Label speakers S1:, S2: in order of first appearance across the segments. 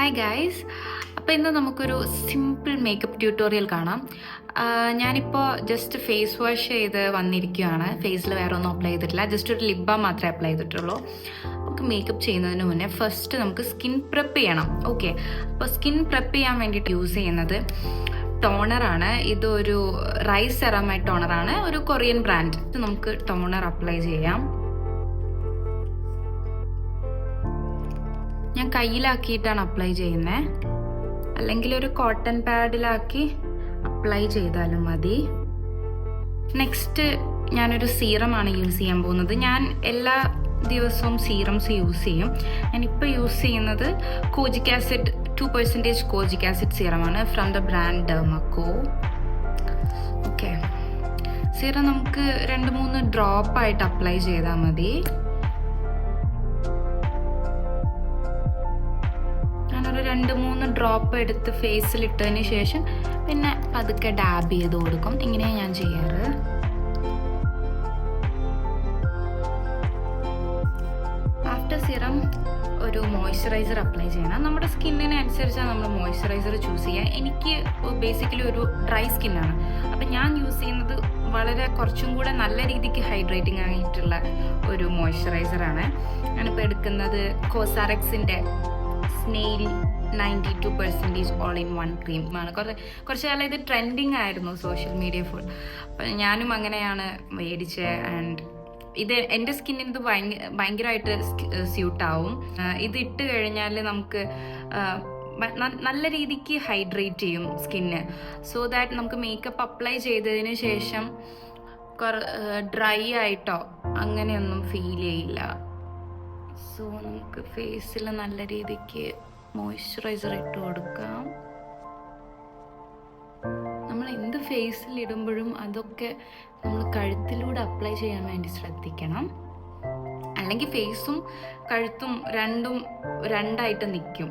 S1: Hi guys, അപ്പോൾ ഇന്ന് നമുക്കൊരു സിമ്പിൾ മേക്കപ്പ് ട്യൂട്ടോറിയൽ കാണാം. ഞാനിപ്പോൾ ജസ്റ്റ് ഫേസ് വാഷ് ചെയ്ത് വന്നിരിക്കുകയാണ്. ഫേസിൽ വേറെ ഒന്നും അപ്ലൈ ചെയ്തിട്ടില്ല, ജസ്റ്റ് ഒരു ലിപ് ബാം മാത്രമേ അപ്ലൈ ചെയ്തിട്ടുള്ളൂ. നമുക്ക് മേക്കപ്പ് ചെയ്യുന്നതിന് മുന്നേ ഫസ്റ്റ് നമുക്ക് സ്കിൻ പ്രെപ്പ് ചെയ്യണം. ഓക്കെ, അപ്പോൾ സ്കിൻ പ്രെപ്പ് ചെയ്യാൻ വേണ്ടിയിട്ട് യൂസ് ചെയ്യുന്നത് ടോണറാണ്. ഇതൊരു റൈസ് സെറാമൈഡ് ടോണറാണ്, ഒരു കൊറിയൻ ബ്രാൻഡ്. നമുക്ക് ടോണർ അപ്ലൈ ചെയ്യാം. ഞാൻ കയ്യിലാക്കിയിട്ടാണ് അപ്ലൈ ചെയ്യുന്നത്, അല്ലെങ്കിൽ ഒരു കോട്ടൺ പാഡിലാക്കി അപ്ലൈ ചെയ്താലും മതി. നെക്സ്റ്റ് ഞാനൊരു സീറമാണ് യൂസ് ചെയ്യാൻ പോകുന്നത്. ഞാൻ എല്ലാ ദിവസവും സീറംസ് യൂസ് ചെയ്യും. ഞാനിപ്പോൾ യൂസ് ചെയ്യുന്നത് കോജിക് ആസിഡ് 2% കോജിക് ആസിഡ് സീറമാണ് from the brand Dermaco. Okay, serum നമുക്ക് 2-3 ഡ്രോപ്പായിട്ട് അപ്ലൈ ചെയ്താൽ മതി. ഞാനൊരു 2-3 ഡ്രോപ്പ് എടുത്ത് ഫേസിലിട്ടതിന് ശേഷം പിന്നെ പതുക്കെ ഡാബ് ചെയ്ത് കൊടുക്കും. ഇങ്ങനെയാണ് ഞാൻ ചെയ്യാറ്. ആഫ്റ്റർ സിറം ഒരു മോയ്സ്ചറൈസർ അപ്ലൈ ചെയ്യണം. നമ്മുടെ സ്കിന്നിന് അനുസരിച്ചാണ് നമ്മൾ മോയ്സ്ചറൈസർ ചൂസ് ചെയ്യുക. എനിക്ക് ബേസിക്കലി ഒരു ഡ്രൈ സ്കിന്നാണ്, അപ്പം ഞാൻ യൂസ് ചെയ്യുന്നത് വളരെ കുറച്ചും കൂടെ നല്ല രീതിക്ക് ഹൈഡ്രേറ്റിംഗ് ആയിട്ടുള്ള ഒരു മോയ്സ്ചറൈസറാണ്. ഞാനിപ്പോൾ എടുക്കുന്നത് കോസാറെക്സിൻ്റെ snail 92% all in one cream ആണ്. കുറച്ച് കാലം ഇത് ട്രെൻഡിങ് ആയിരുന്നു സോഷ്യൽ മീഡിയ ഫുൾ. അപ്പം ഞാനും അങ്ങനെയാണ് മേടിച്ചത്. ആൻഡ് ഇത് എൻ്റെ സ്കിന്നിന് ഇത് ഭയങ്കരമായിട്ട് സ്യൂട്ടാവും. ഇത് ഇട്ട് കഴിഞ്ഞാൽ നമുക്ക് നല്ല രീതിക്ക് ഹൈഡ്രേറ്റ് ചെയ്യും സ്കിന്ന്. സോ ദാറ്റ് നമുക്ക് മേക്കപ്പ് അപ്ലൈ ചെയ്തതിന് ശേഷം ഡ്രൈ ആയിട്ടോ അങ്ങനെയൊന്നും ഫീൽ ചെയ്യില്ല. സോ നമുക്ക് ഫേസിൽ നല്ല രീതിക്ക് മോയ്സ്ചറൈസർ ഇട്ട് കൊടുക്കാം. നമ്മൾ എന്ത് ഫേസിൽ ഇടുമ്പോഴും അതൊക്കെ നമ്മൾ കഴുത്തിലൂടെ അപ്ലൈ ചെയ്യാൻ വേണ്ടി ശ്രദ്ധിക്കണം. അല്ലെങ്കിൽ ഫേസും കഴുത്തും രണ്ടായിട്ട് നിൽക്കും,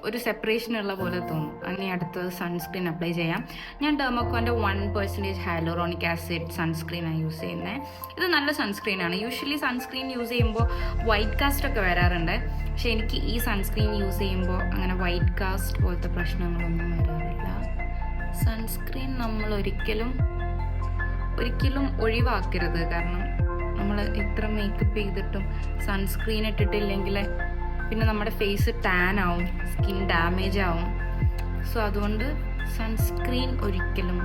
S1: ഒരു സെപ്പറേഷൻ ഉള്ള പോലെ തോന്നും. അങ്ങനെ അടുത്തത് സൺസ്ക്രീൻ അപ്ലൈ ചെയ്യാം. ഞാൻ ഡെർമക്കോൻ്റെ 1% ഹൈലൂറോണിക് ആസിഡ് സൺസ്ക്രീനാണ് യൂസ് ചെയ്യുന്നത്. ഇത് നല്ല സൺസ്ക്രീനാണ്. യൂഷ്വലി സൺസ്ക്രീൻ യൂസ് ചെയ്യുമ്പോൾ വൈറ്റ് കാസ്റ്റ് ഒക്കെ വരാറുണ്ട്, പക്ഷെ എനിക്ക് ഈ സൺസ്ക്രീൻ യൂസ് ചെയ്യുമ്പോൾ അങ്ങനെ വൈറ്റ് കാസ്റ്റ് പോലത്തെ പ്രശ്നങ്ങളൊന്നും വരാറില്ല. സൺസ്ക്രീൻ നമ്മൾ ഒരിക്കലും ഒഴിവാക്കരുത്. കാരണം നമ്മൾ എത്ര മേക്കപ്പ് ചെയ്തിട്ടും സൺസ്ക്രീൻ ഇട്ടിട്ടില്ലെങ്കിൽ പിന്നെ നമ്മുടെ ഫേസ് ടാൻ ആവും, സ്കിൻ ഡാമേജ് ആവും. സോ അതുകൊണ്ട് സൺസ്ക്രീൻ ഒരിക്കലും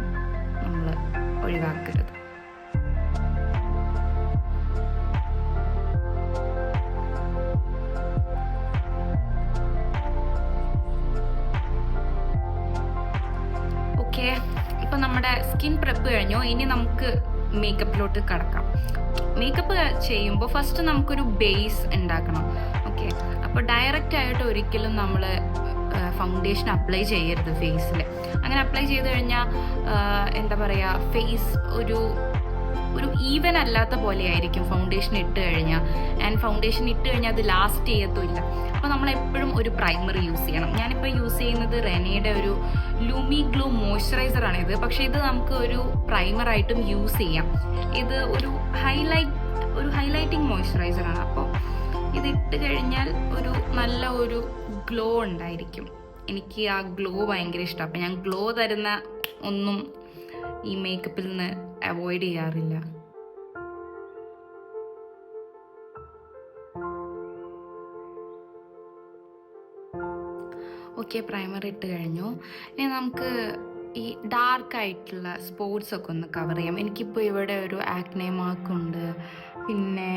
S1: നമ്മൾ ഒഴിവാക്കരുത്. ഓക്കെ, ഇപ്പം നമ്മുടെ സ്കിൻ പ്രെപ്പ് കഴിഞ്ഞു. ഇനി നമുക്ക് മേക്കപ്പിലോട്ട് കടക്കാം. മേക്കപ്പ് ചെയ്യുമ്പോൾ ഫസ്റ്റ് നമുക്കൊരു ബേസ് ഉണ്ടാക്കണം. ഓക്കെ, അപ്പോൾ ഡയറക്റ്റ് ആയിട്ട് ഒരിക്കലും നമ്മൾ ഫൗണ്ടേഷൻ അപ്ലൈ ചെയ്യരുത് ഫേസിൽ. അങ്ങനെ അപ്ലൈ ചെയ്ത് കഴിഞ്ഞാൽ എന്താ പറയുക, ഫേസ് ഒരു ഈവൻ അല്ലാത്ത പോലെ ആയിരിക്കും ഫൗണ്ടേഷൻ ഇട്ട് കഴിഞ്ഞാൽ. ആൻഡ് ഫൗണ്ടേഷൻ ഇട്ട് കഴിഞ്ഞാൽ അത് ലാസ്റ്റ് ചെയ്യത്തുമില്ല. അപ്പോൾ നമ്മൾ എപ്പോഴും ഒരു പ്രൈമർ യൂസ് ചെയ്യണം. ഞാനിപ്പോൾ യൂസ് ചെയ്യുന്നത് റെനയുടെ ഒരു ലൂമി ഗ്ലോ മോയ്സ്ചറൈസറാണ് ഇത്. പക്ഷേ ഇത് നമുക്ക് ഒരു പ്രൈമറായിട്ടും യൂസ് ചെയ്യാം. ഇത് ഒരു ഹൈലൈറ്റിംഗ് മോയ്സ്ചറൈസറാണ്. അപ്പോൾ ഇത് ഇട്ട് കഴിഞ്ഞാൽ നല്ല ഒരു ഗ്ലോ ഉണ്ടായിരിക്കും. എനിക്ക് ആ ഗ്ലോ ഭയങ്കര ഇഷ്ടമാണ്. അപ്പം ഞാൻ ഗ്ലോ തരുന്ന ഒന്നും ഈ മേക്കപ്പിൽ നിന്ന് അവോയ്ഡ് ചെയ്യാറില്ല. ഓക്കെ, പ്രൈമർ ഇട്ട് കഴിഞ്ഞു. ഇനി നമുക്ക് ഈ ഡാർക്ക് ആയിട്ടുള്ള സ്പോട്സ് ഒക്കെ ഒന്ന് കവർ ചെയ്യാം. എനിക്കിപ്പോൾ ഇവിടെ ഒരു ആക്നെ മാർക്കുണ്ട്, പിന്നെ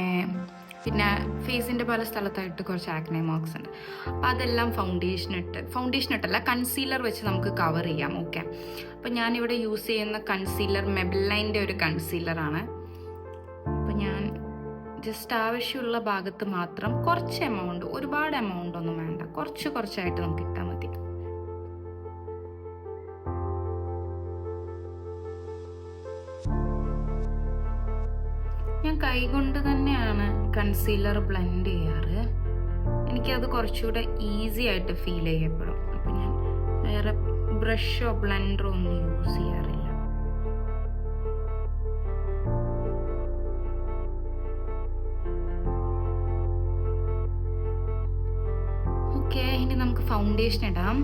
S1: ഫേസിൻ്റെ പല സ്ഥലത്തായിട്ട് കുറച്ച് ആക്നെ മാർക്സ് ഉണ്ട്. അപ്പോൾ അതെല്ലാം ഫൗണ്ടേഷൻ ഇട്ടല്ല കൺസീലർ വെച്ച് നമുക്ക് കവർ ചെയ്യാം. ഓക്കെ, അപ്പോൾ ഞാനിവിടെ യൂസ് ചെയ്യുന്ന കൺസീലർ മെബെലൈൻ്റെ ഒരു കൺസീലറാണ്. അപ്പോൾ ഞാൻ ജസ്റ്റ് ആവശ്യമുള്ള ഭാഗത്ത് മാത്രം കുറച്ച് എമൗണ്ട്, ഒരുപാട് എമൗണ്ട് ഒന്നും വേണ്ട, കുറച്ചായിട്ട് നമുക്ക് ഇട്ടാൽ മതി. ഞാൻ കൈകൊണ്ട് തന്നെയാണ് കൺസീലർ ബ്ലെൻഡ് ചെയ്യാറ്. എനിക്കത് കുറച്ചുകൂടെ ഈസി ആയിട്ട് ഫീൽ ചെയ്യപ്പെടും. അപ്പം ഞാൻ വേറെ ബ്രഷോ ബ്ലെൻഡറോ ഒന്നും യൂസ് ചെയ്യാറില്ല. ഓക്കെ, ഇനി നമുക്ക് ഫൗണ്ടേഷൻ ഇടാം.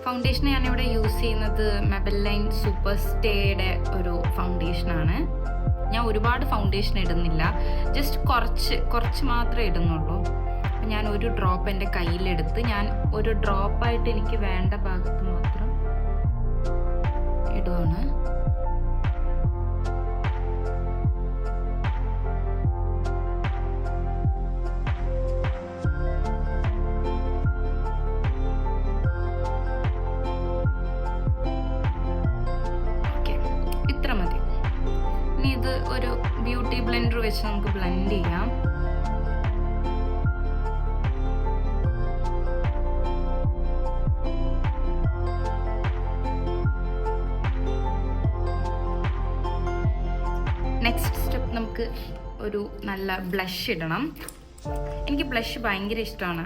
S1: ഫൗണ്ടേഷൻ ഞാനിവിടെ യൂസ് ചെയ്യുന്നത് മെബെലൈൻ സൂപ്പർ സ്റ്റേയുടെ ഒരു ഫൗണ്ടേഷനാണ്. ഞാൻ ഒരുപാട് ഫൗണ്ടേഷൻ ഇടുന്നില്ല, ജസ്റ്റ് കുറച്ച് മാത്രമേ ഇടുന്നുള്ളൂ. അപ്പം ഞാൻ ഒരു ഡ്രോപ്പ് എൻ്റെ കയ്യിലെടുത്ത് ഞാൻ ഒരു ഡ്രോപ്പായിട്ട് എനിക്ക് വേണ്ട ഭാഗത്ത് മാത്രം ഇടുവാണ്. ഇത്ര മതി. ഇനി ഇത് ഒരു ബ്യൂട്ടി ബ്ലെൻഡർ വെച്ച് നമുക്ക് ബ്ലെൻഡ് ചെയ്യാം. നെക്സ്റ്റ് സ്റ്റെപ്പ്, നമുക്ക് ഒരു നല്ല ബ്ലഷ് ഇടണം. എനിക്ക് ബ്ലഷ് ഭയങ്കര ഇഷ്ടമാണ്.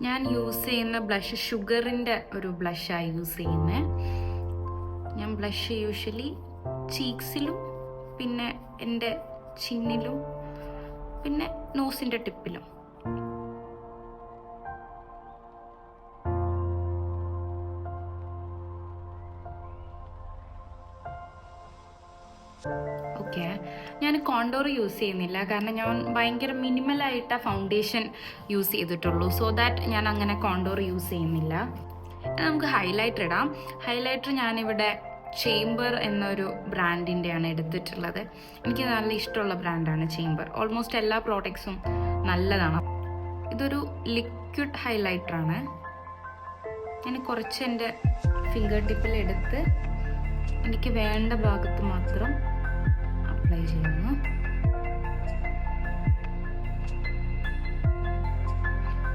S1: ഞാൻ യൂസ് ചെയ്യുന്ന ബ്ലഷ് ഷുഗറിൻ്റെ ഒരു ബ്ലഷാണ് യൂസ് ചെയ്യുന്നത്. ഞാൻ ബ്ലഷ് യൂഷ്വലി ചീക്സിലും പിന്നെ എൻ്റെ ചിന്നിലും പിന്നെ നോസിൻ്റെ ടിപ്പിലും. ഓക്കെ, ഞാൻ കോണ്ടോർ യൂസ് ചെയ്യുന്നില്ല, കാരണം ഞാൻ ഭയങ്കര മിനിമലായിട്ട് ഫൗണ്ടേഷൻ യൂസ് ചെയ്തിട്ടുള്ളൂ. സോ ദാറ്റ് ഞാൻ അങ്ങനെ കോണ്ടോർ യൂസ് ചെയ്യുന്നില്ല. നമുക്ക് ഹൈലൈറ്റർ ഇടാം. ഹൈലൈറ്റർ ഞാനിവിടെ ചേംബർ എന്നൊരു ബ്രാൻഡിൻ്റെയാണ് എടുത്തിട്ടുള്ളത്. എനിക്ക് നല്ല ഇഷ്ടമുള്ള ബ്രാൻഡാണ് ചേംബർ. ഓൾമോസ്റ്റ് എല്ലാ പ്രോഡക്ട്സും നല്ലതാണ്. ഇതൊരു ലിക്വിഡ് ഹൈലൈറ്ററാണ്. ഞാൻ കുറച്ച് എൻ്റെ ഫിംഗർ ടിപ്പിലെടുത്ത് എനിക്ക് വേണ്ട ഭാഗത്ത് മാത്രം അപ്ലൈ ചെയ്യുന്നു.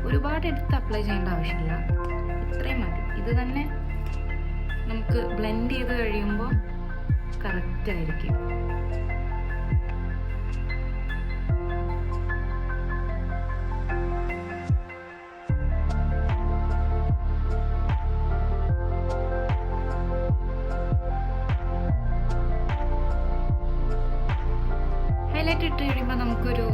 S1: ഒരുപാട് എടുത്ത് അപ്ലൈ ചെയ്യേണ്ട ആവശ്യമില്ല, ഇത്രയും മതി. ഇത് തന്നെ നമുക്ക് ബ്ലെൻഡ് ചെയ്ത് കഴിയുമ്പോൾ കറക്റ്റ് ആയിരിക്കും. ഹൈലൈറ്റ് ഇട്ട് കഴിയുമ്പോൾ നമുക്കൊരു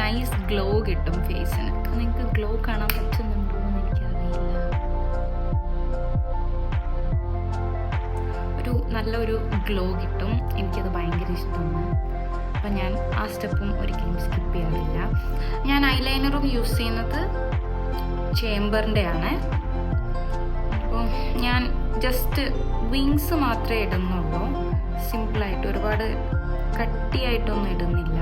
S1: നൈസ് ഗ്ലോ കിട്ടും ഫേസിന്. നിങ്ങൾക്ക് ഗ്ലോ കാണാൻ പറ്റുന്നുണ്ടോ എന്ന് എനിക്കറിയില്ല. നല്ലൊരു ഗ്ലോ കിട്ടും. എനിക്കത് ഭയങ്കര ഇഷ്ടമാണ്. അപ്പം ഞാൻ ആ സ്റ്റെപ്പും ഒരിക്കലും സ്കിപ്പ് ചെയ്യാറില്ല. ഞാൻ ഐലൈനറും യൂസ് ചെയ്യുന്നത് ചേംബറിൻ്റെ ആണ്. അപ്പോൾ ഞാൻ ജസ്റ്റ് വിങ്സ് മാത്രമേ ഇടുന്നുള്ളൂ, സിമ്പിളായിട്ട്. ഒരുപാട് കട്ടിയായിട്ടൊന്നും ഇടുന്നില്ല.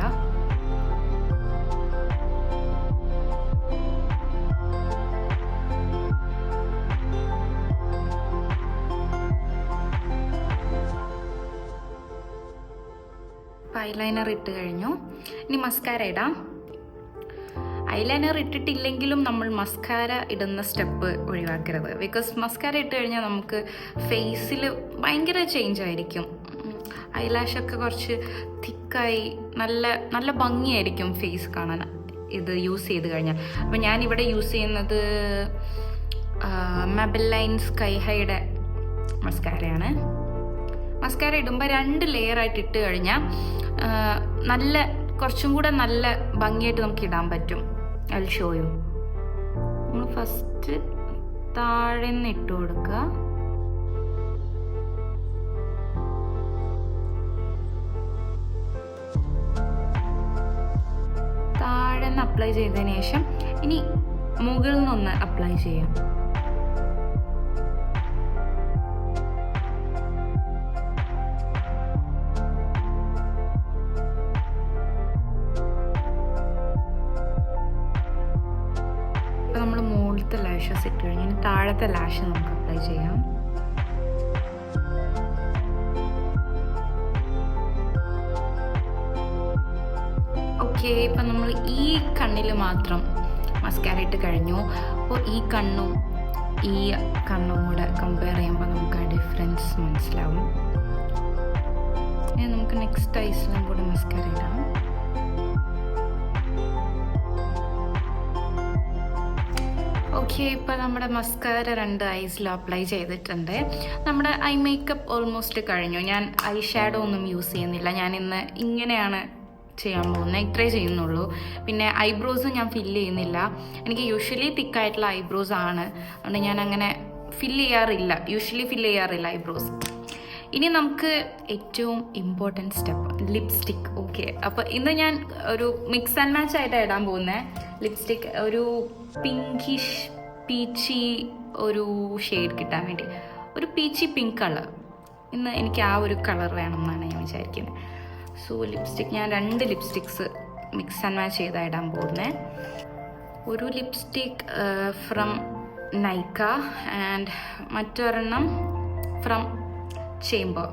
S1: ഐലൈനർ ഇട്ട് കഴിഞ്ഞു. ഇനി മസ്കാര ഇടാം. ഐലൈനർ ഇട്ടിട്ടില്ലെങ്കിലും നമ്മൾ മസ്കാര ഇടുന്ന സ്റ്റെപ്പ് ഒഴിവാക്കരുത്. ബിക്കോസ് മസ്കാര ഇട്ട് കഴിഞ്ഞാൽ നമുക്ക് ഫേസിൽ ഭയങ്കര ചേഞ്ച് ആയിരിക്കും. ഐലാഷൊക്കെ കുറച്ച് തിക്കായി നല്ല ഭംഗിയായിരിക്കും ഫേസ് കാണാൻ ഇത് യൂസ് ചെയ്ത് കഴിഞ്ഞാൽ. അപ്പം ഞാനിവിടെ യൂസ് ചെയ്യുന്നത് മെബെലൈൻ സ്കൈ ഹൈയുടെ മസ്കാരയാണ്. മസ്കാര ഇടുമ്പോൾ 2 ലെയറായിട്ട് ഇട്ട് കഴിഞ്ഞാൽ കുറച്ചും കൂടെ നല്ല ഭംഗിയായിട്ട് നമുക്ക് ഇടാൻ പറ്റും. അതിൽ ഷോയും നമ്മൾ ഫസ്റ്റ് താഴെ നിന്ന് ഇട്ട് കൊടുക്കുക. താഴെ നിന്ന് അപ്ലൈ ചെയ്തതിന് ശേഷം ഇനി മുകളിൽ നിന്നൊന്ന് അപ്ലൈ ചെയ്യാം. നമ്മൾ മുകളിലത്തെ ലാഷസ് ഇട്ട് കഴിഞ്ഞാൽ താഴത്തെ ലാഷ് നമുക്ക് അപ്ലൈ ചെയ്യാം. ഓക്കെ, ഇപ്പം നമ്മൾ ഈ കണ്ണിൽ മാത്രം മസ്കാര ഇട്ട് കഴിഞ്ഞു. അപ്പോൾ ഈ കണ്ണും കൂടെ കമ്പയർ ചെയ്യുമ്പോൾ നമുക്ക് ആ ഡിഫറൻസ് മനസ്സിലാവും. നമുക്ക് നെക്സ്റ്റ് ഐസിലും കൂടെ മസ്കാര ഇടാം. ഓക്കെ, ഇപ്പോൾ നമ്മുടെ മസ്കാര 2 ഐസിലും അപ്ലൈ ചെയ്തിട്ടുണ്ട്. നമ്മുടെ ഐ മേക്കപ്പ് ഓൾമോസ്റ്റ് കഴിഞ്ഞു. ഞാൻ ഐ ഷാഡോ ഒന്നും യൂസ് ചെയ്യുന്നില്ല. ഞാൻ ഇന്ന് ഇങ്ങനെയാണ് ചെയ്യാൻ പോകുന്നത്. ഇത്രേ ചെയ്യുന്നുള്ളൂ. പിന്നെ ഐബ്രോസ് ഞാൻ ഫില്ല് ചെയ്യുന്നില്ല. എനിക്ക് യൂഷ്വലി തിക്കായിട്ടുള്ള ഐബ്രോസ് ആണ്, അതുകൊണ്ട് ഞാൻ അങ്ങനെ യൂഷ്വലി ഫില്ല് ചെയ്യാറില്ല ഐബ്രോസ്. ഇനി നമുക്ക് ഏറ്റവും ഇമ്പോർട്ടൻറ്റ് സ്റ്റെപ്പ് ലിപ്സ്റ്റിക്. ഓക്കെ, അപ്പോൾ ഇന്ന് ഞാൻ ഒരു മിക്സ് ആൻഡ് മാച്ച് ആയിട്ടാണ് ഇടാൻ പോകുന്നത്. ലിപ്സ്റ്റിക് ഒരു പിങ്കിഷ് പീച്ചി ഒരു ഷെയ്ഡ് കിട്ടാൻ വേണ്ടി, ഒരു പീച്ചി പിങ്ക് കളർ. ഇന്ന് എനിക്ക് ആ ഒരു കളർ വേണം എന്നാണ് ഞാൻ വിചാരിക്കുന്നത്. സോ ലിപ്സ്റ്റിക് ഞാൻ 2 ലിപ്സ്റ്റിക്സ് മിക്സ് ആൻഡ് മാച്ച് ചെയ്താൽ ഇടാൻ പോകുന്നത്. ഒരു ലിപ്സ്റ്റിക് ഫ്രം നൈക്ക ആൻഡ് മറ്റൊരെണ്ണം ഫ്രം ചേംബർ.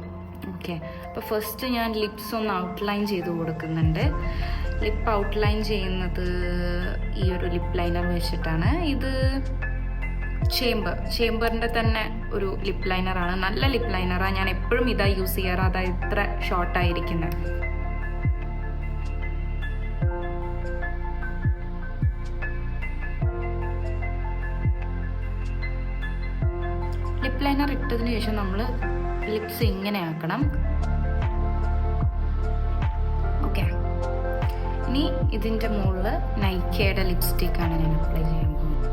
S1: ഓക്കെ, അപ്പോൾ ഫസ്റ്റ് ഞാൻ ലിപ്സ് ഒന്ന് ഔട്ട്ലൈൻ ചെയ്ത് കൊടുക്കുന്നുണ്ട്. ലിപ്പ് ഔട്ട്ലൈൻ ചെയ്യുന്നത് ഈ ഒരു ലിപ്പ് ലൈനർ വെച്ചിട്ടാണ്. ഇത് ചേംബറിൻ്റെ തന്നെ ഒരു ലിപ്പ് ലൈനറാണ്, നല്ല ലിപ്പ് ലൈനറാണ്. ഞാൻ എപ്പോഴും ഇതാ യൂസ് ചെയ്യാറ്, അതാ ഇത്ര ഷോർട്ടായിരിക്കുന്നത്. ലിപ്പ് ലൈനർ ഇട്ടതിന് ശേഷം നമ്മൾ ലിപ്സ് ഇങ്ങനെ ആക്കണം. ഓക്കെ, ഇനി ഇതിൻ്റെ മുകളിൽ നൈക്കയുടെ ലിപ്സ്റ്റിക്കാണ് ഞാൻ അപ്ലൈ ചെയ്യാൻ പോകുന്നത്.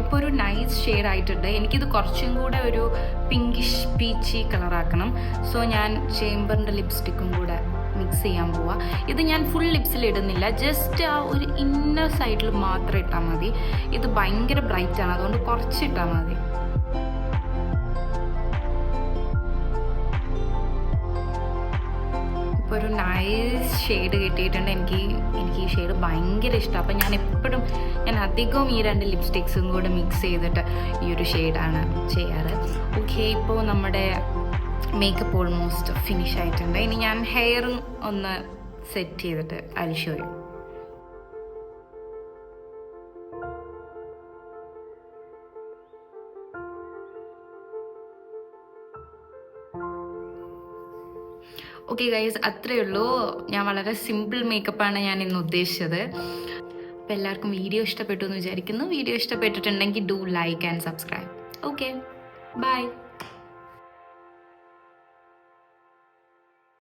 S1: ഇപ്പോൾ ഒരു നൈസ് ഷെയ്ഡ് ആയിട്ടുണ്ട്. എനിക്കിത് കുറച്ചും കൂടെ ഒരു പിങ്കിഷ് പീച്ചി കളറാക്കണം. സോ ഞാൻ ചേംബറിൻ്റെ ലിപ്സ്റ്റിക്കും കൂടെ മിക്സ് ചെയ്യാൻ പോവാം. ഇത് ഞാൻ ഫുൾ ലിപ്സിൽ ഇടുന്നില്ല, ജസ്റ്റ് ആ ഒരു ഇന്നർ സൈഡിൽ മാത്രം ഇട്ടാൽ മതി. ഇത് ഭയങ്കര ബ്രൈറ്റ് ആണ്, അതുകൊണ്ട് കുറച്ച് ഇട്ടാൽ മതി. ഇപ്പോൾ ഒരു നൈസ് ഷെയ്ഡ് കിട്ടിയിട്ടുണ്ട്. എനിക്ക് ഈ ഷെയ്ഡ് ഭയങ്കര ഇഷ്ടമാണ്. അപ്പം ഞാൻ അധികവും ഈ 2 ലിപ്സ്റ്റിക്സും കൂടെ മിക്സ് ചെയ്തിട്ട് ഈ ഒരു ഷെയ്ഡാണ് ചെയ്യാറ്. ഓക്കെ, ഇപ്പോൾ നമ്മുടെ മേക്കപ്പ് ഓൾമോസ്റ്റ് ഫിനിഷ് ആയിട്ടുണ്ട്. ഇനി ഞാൻ ഹെയറും ഒന്ന് സെറ്റ് ചെയ്തിട്ട് I'll show you. Okay guys, അത്രയേ ഉള്ളൂ. ഞാൻ വളരെ സിമ്പിൾ മേക്കപ്പാണ് ഞാൻ ഇന്ന് ഉദ്ദേശിച്ചത്. അപ്പോൾ എല്ലാവർക്കും വീഡിയോ ഇഷ്ടപ്പെട്ടു എന്ന് വിചാരിക്കുന്നു. വീഡിയോ ഇഷ്ടപ്പെട്ടിട്ടുണ്ടെങ്കിൽ do like and subscribe. Okay, by.